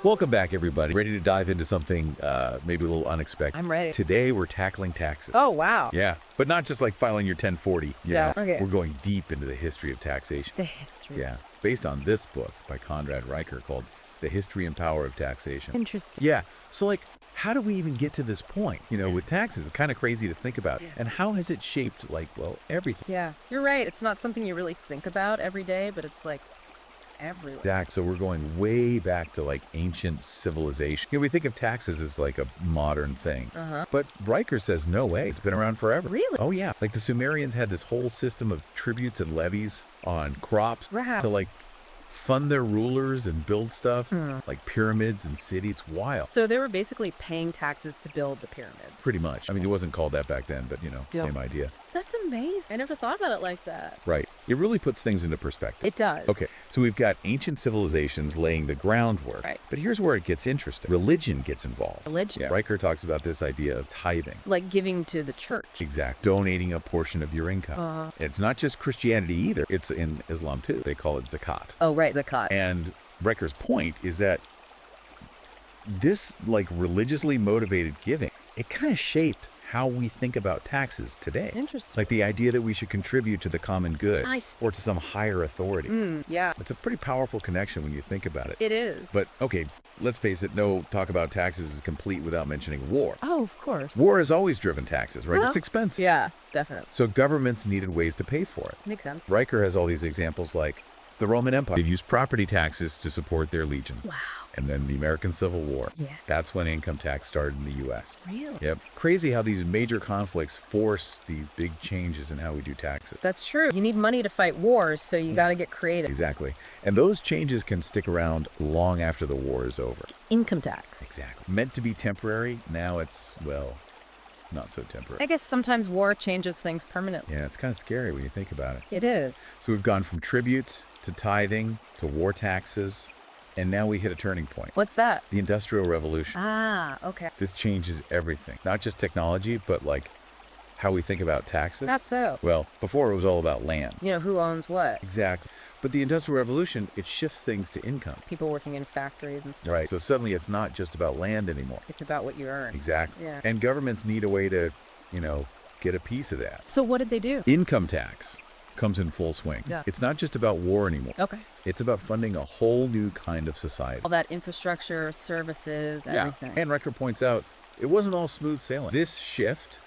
Welcome back, everybody. Ready to dive into something maybe a little unexpected? I'm ready. Today, we're tackling taxes. Oh, wow. Yeah, but not just like filing your 1040. You know? Okay. We're going deep into the history of taxation. The history. Yeah, based on this book by Conrad Riker called The History and Power of Taxation. Interesting. Yeah, so like, how do we even get to this point? You know, with taxes, it's kind of crazy to think about. And how has it shaped, like, well, everything? Yeah, you're right. It's not something you really think about every day, but it's like everywhere. Exact. So we're going way back to like ancient civilization. You know, we think of taxes as like a modern thing. But Riker says no way. It's been around forever. Really? Oh yeah. Like the Sumerians had this whole system of tributes and levies on crops Wow. to like fund their rulers and build stuff like pyramids and cities. Wild. So they were basically paying taxes to build the pyramid. Pretty much. I mean, it wasn't called that back then, but you know, Yeah. same idea. That's amazing. I never thought about it like that. Right. It really puts things into perspective. It does. Okay, so we've got ancient civilizations laying the groundwork. Right. But here's where it gets interesting. Religion gets involved. Religion. Yeah. Riker talks about this idea of tithing. Like giving to the church. Exact. Donating a portion of your income. It's not just Christianity either. It's in Islam too. They call it zakat. Oh, right. Zakat. And Riker's point is that this like religiously motivated giving, it kind of shaped how we think about taxes today. Interesting. Like the idea that we should contribute to the common good I see. or to some higher authority. Yeah, It's a pretty powerful connection when you think about it. it is. But okay, let's face it, no talk about taxes is complete without mentioning war. Oh, of course. War has always driven taxes, right? Well, It's expensive. Yeah, definitely. So governments needed ways to pay for it. Makes sense. Riker has all these examples like the Roman Empire. They've used property taxes to support their legions. Wow. And then the American Civil War. Yeah. That's when income tax started in the U.S. Really? Yep. Crazy how these major conflicts force these big changes in how we do taxes. That's true. You need money to fight wars, so you got to get creative. Exactly. And those changes can stick around long after the war is over. Income tax. Exactly. Meant to be temporary, now it's, well, not so temporary. I guess sometimes war changes things permanently. Yeah, it's kind of scary when you think about it. It is. So we've gone from tributes to tithing to war taxes, and now we hit a turning point. What's that? The Industrial Revolution. Ah, okay. This changes everything. Not just technology, but like how we think about taxes. That's so. Well, before it was all about land. You know, who owns what? Exactly. But the Industrial Revolution, it shifts things to income. People working in factories and stuff. Right. So suddenly it's not just about land anymore. It's about what you earn. Exactly. Yeah. And governments need a way to, you know, get a piece of that. So what did they do? Income tax comes in full swing. Yeah. It's not just about war anymore. Okay. It's about funding a whole new kind of society. All that infrastructure, services, everything. And Riker points out, it wasn't all smooth sailing. This shift,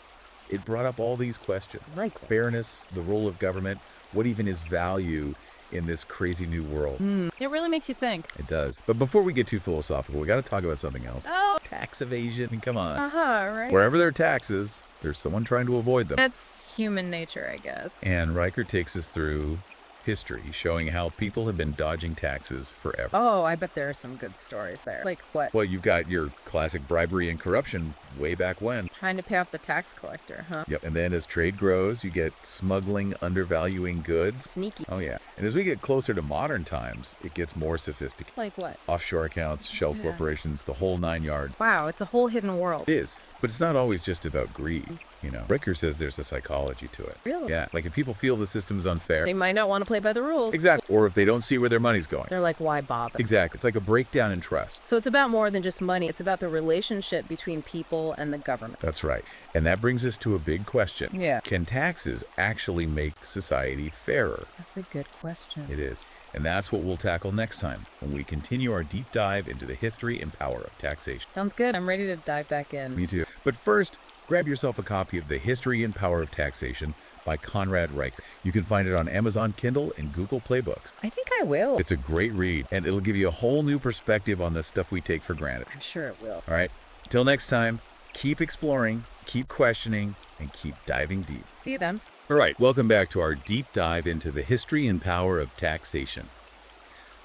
it brought up all these questions. Right. Fairness, the role of government, what even is value in this crazy new world? It really makes you think. It does. But before we get too philosophical, we got to talk about something else. Oh. Tax evasion. I mean, come on. Right. Wherever there are taxes, there's someone trying to avoid them. That's human nature, I guess. And Riker takes us through history, showing how people have been dodging taxes forever. Oh, I bet there are some good stories there. Like what? Well, you've got your classic bribery and corruption way back when. Trying to pay off the tax collector, huh? Yep. And then as trade grows, you get smuggling, undervaluing goods. Sneaky. Oh, yeah. And as we get closer to modern times, it gets more sophisticated. Like what? Offshore accounts, shell corporations, the whole 9 yards. Wow, it's a whole hidden world. It is. But it's not always just about greed. You know, Riker says there's a psychology to it. Really? Yeah. Like if people feel the system's unfair. They might not want to play by the rules. Exactly. Or if they don't see where their money's going. They're like, why bother? Exactly. It's like a breakdown in trust. So it's about more than just money. It's about the relationship between people and the government. That's right. And that brings us to a big question. Yeah. Can taxes actually make society fairer? That's a good question. It is. And that's what we'll tackle next time when we continue our deep dive into the history and power of taxation. Sounds good. I'm ready to dive back in. Me too. But first, grab yourself a copy of The History and Power of Taxation by Conrad Riker. You can find it on Amazon Kindle and Google Play Books. I think I will. It's a great read, and it'll give you a whole new perspective on the stuff we take for granted. I'm sure it will. All right. Till next time, keep exploring, keep questioning, and keep diving deep. See you then. All right, welcome back to our deep dive into the history and power of taxation.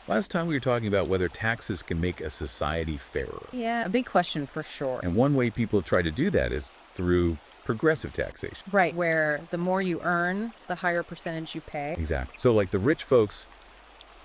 Last time we were talking about whether taxes can make a society fairer. Yeah, a big question for sure. And one way people have tried to do that is through progressive taxation. Right, where the more you earn, the higher percentage you pay. Exactly. So like the rich folks,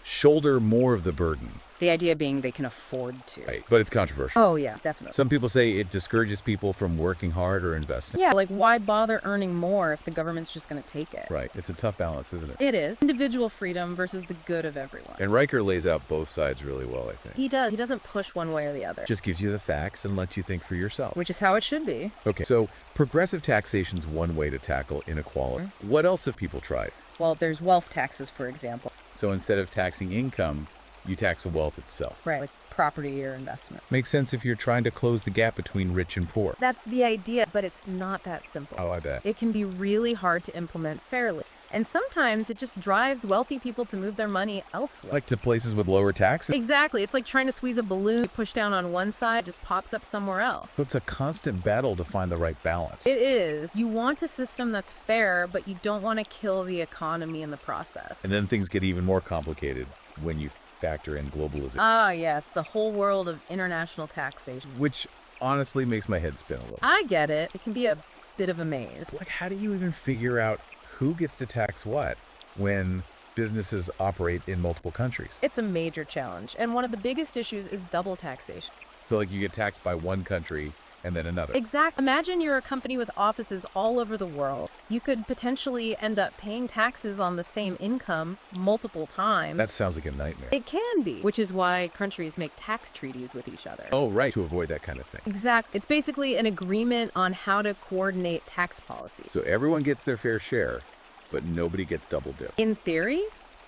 shoulder more of the burden. The idea being they can afford to. Right. But it's controversial. Oh, yeah, definitely. Some people say it discourages people from working hard or investing. Yeah, like why bother earning more if the government's just going to take it? Right. It's a tough balance, isn't it? It is. Individual freedom versus the good of everyone. And Riker lays out both sides really well, I think. He does. He doesn't push one way or the other. Just gives you the facts and lets you think for yourself. Which is how it should be. Okay, so progressive taxation's one way to tackle inequality. What else have people tried? Well, there's wealth taxes, for example. So instead of taxing income, you tax the wealth itself. Right, like property or investment. Makes sense if you're trying to close the gap between rich and poor. That's the idea, but it's not that simple. Oh, I bet. It can be really hard to implement fairly. And sometimes it just drives wealthy people to move their money elsewhere. Like to places with lower taxes. Exactly. It's like trying to squeeze a balloon. You push down on one side, it just pops up somewhere else. So it's a constant battle to find the right balance. It is. You want a system that's fair, but you don't want to kill the economy in the process. And then things get even more complicated when you factor in globalization. Ah, yes, the whole world of international taxation. Which honestly makes my head spin a little. I get it. It can be a bit of a maze. Like, how do you even figure out who gets to tax what when businesses operate in multiple countries? It's a major challenge, and one of the biggest issues is double taxation. So like you get taxed by one country and then another. Exactly. Imagine you're a company with offices all over the world. You could potentially end up paying taxes on the same income multiple times. That sounds like a nightmare. It can be, which is why countries make tax treaties with each other. Oh, right, to avoid that kind of thing. Exactly. It's basically an agreement on how to coordinate tax policy. So everyone gets their fair share, but nobody gets double dip. In theory,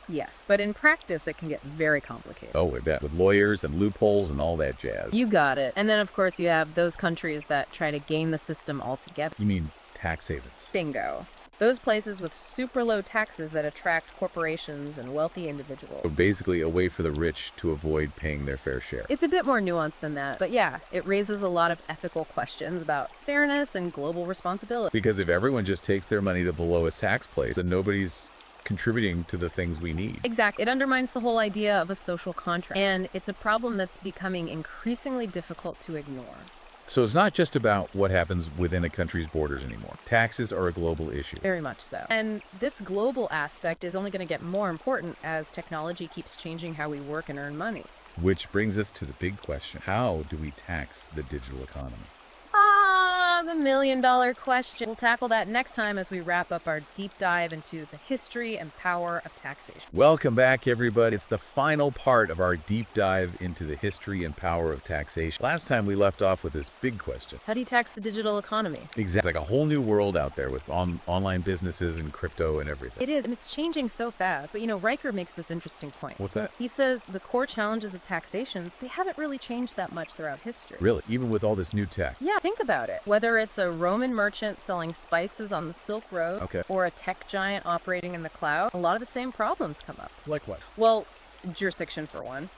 yes, but in practice, it can get very complicated. Oh, I bet. With lawyers and loopholes and all that jazz. You got it. And then, of course, you have those countries that try to game the system altogether. You mean tax havens? Bingo. Those places with super low taxes that attract corporations and wealthy individuals. So basically a way for the rich to avoid paying their fair share. It's a bit more nuanced than that, but yeah, it raises a lot of ethical questions about fairness and global responsibility. Because if everyone just takes their money to the lowest tax place, then nobody's contributing to the things we need. Exactly. It undermines the whole idea of a social contract, and it's a problem that's becoming increasingly difficult to ignore. So it's not just about what happens within a country's borders anymore. Taxes are a global issue. Very much so. And this global aspect is only going to get more important as technology keeps changing how we work and earn money. Which brings us to the big question. How do we tax the digital economy? The million-dollar question. We'll tackle that next time as we wrap up our deep dive into the history and power of taxation. Welcome back, everybody. It's the final part of our deep dive into the history and power of taxation. Last time we left off with this big question. How do you tax the digital economy? Exactly. Like a whole new world out there with online businesses and crypto and everything. It is, and it's changing so fast. But Riker makes this interesting point. What's that? He says the core challenges of taxation, they haven't really changed that much throughout history. Really? Even with all this new tech? Yeah, think about it. Whether it's a Roman merchant selling spices on the Silk Road or a tech giant operating in the cloud, a lot of the same problems come up. Like what? Well, jurisdiction for one.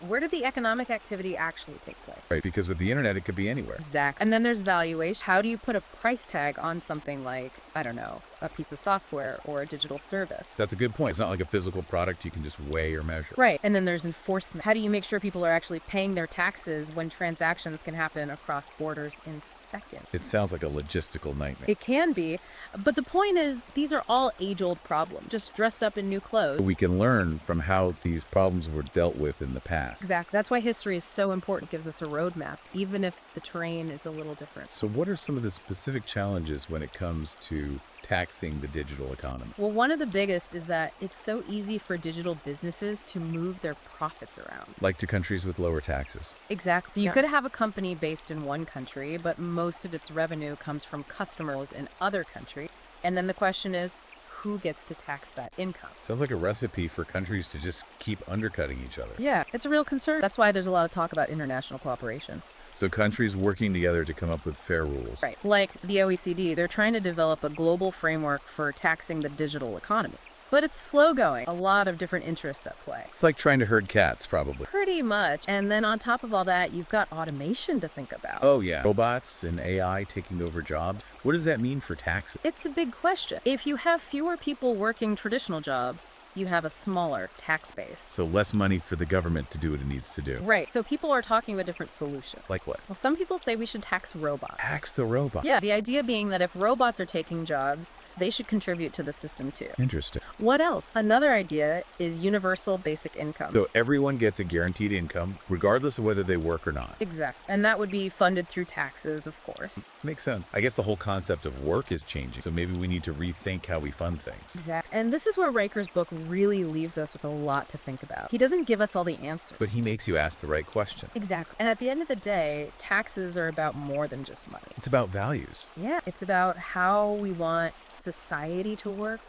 Where did the economic activity actually take place? Right, because with the internet, it could be anywhere. Exactly. And then there's valuation. How do you put a price tag on something like, I don't know, a piece of software or a digital service? That's a good point. It's not like a physical product you can just weigh or measure. Right. And then there's enforcement. How do you make sure people are actually paying their taxes when transactions can happen across borders in seconds? It sounds like a logistical nightmare. It can be. But the point is, these are all age-old problems, just dressed up in new clothes. We can learn from how these problems were dealt with in the past. Exactly. That's why history is so important. It gives us a roadmap, even if the terrain is a little different. So what are some of the specific challenges when it comes to taxing the digital economy? Well, one of the biggest is that it's so easy for digital businesses to move their profits around. Like to countries with lower taxes. Exactly. So you could have a company based in one country, but most of its revenue comes from customers in other countries. And then the question is, who gets to tax that income? Sounds like a recipe for countries to just keep undercutting each other. Yeah, it's a real concern. That's why there's a lot of talk about international cooperation. So countries working together to come up with fair rules. Right. Like the OECD, they're trying to develop a global framework for taxing the digital economy. But it's slow going. A lot of different interests at play. It's like trying to herd cats, probably. Pretty much. And then on top of all that, you've got automation to think about. Oh, yeah. Robots and AI taking over jobs. What does that mean for taxes? It's a big question. If you have fewer people working traditional jobs, you have a smaller tax base. So less money for the government to do what it needs to do. Right. So people are talking about different solutions. Like what? Well, some people say we should tax robots. Tax the robot. Yeah, the idea being that if robots are taking jobs, they should contribute to the system too. Interesting. What else? Another idea is universal basic income. So everyone gets a guaranteed income, regardless of whether they work or not. Exactly. And that would be funded through taxes, of course. Makes sense. I guess the whole concept of work is changing, so maybe we need to rethink how we fund things. Exactly. And this is where Riker's book really leaves us with a lot to think about. He doesn't give us all the answers. But he makes you ask the right question. Exactly. And at the end of the day, taxes are about more than just money. It's about values. Yeah, it's about how we want society to work,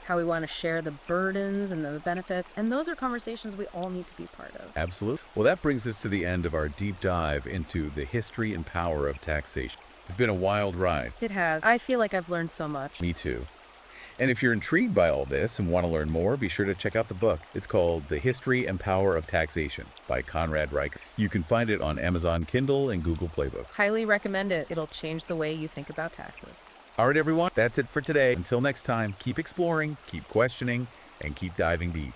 how we want to share the burdens and the benefits, and those are conversations we all need to be part of. Absolutely. Well, that brings us to the end of our deep dive into the history and power of taxation. It's been a wild ride. It has. I feel like I've learned so much. Me too. And if you're intrigued by all this and want to learn more, be sure to check out the book. It's called The History and Power of Taxation by Conrad Riker. You can find it on Amazon Kindle and Google Play Books. Highly recommend it. It'll change the way you think about taxes. All right, everyone, that's it for today. Until next time, keep exploring, keep questioning, and keep diving deep.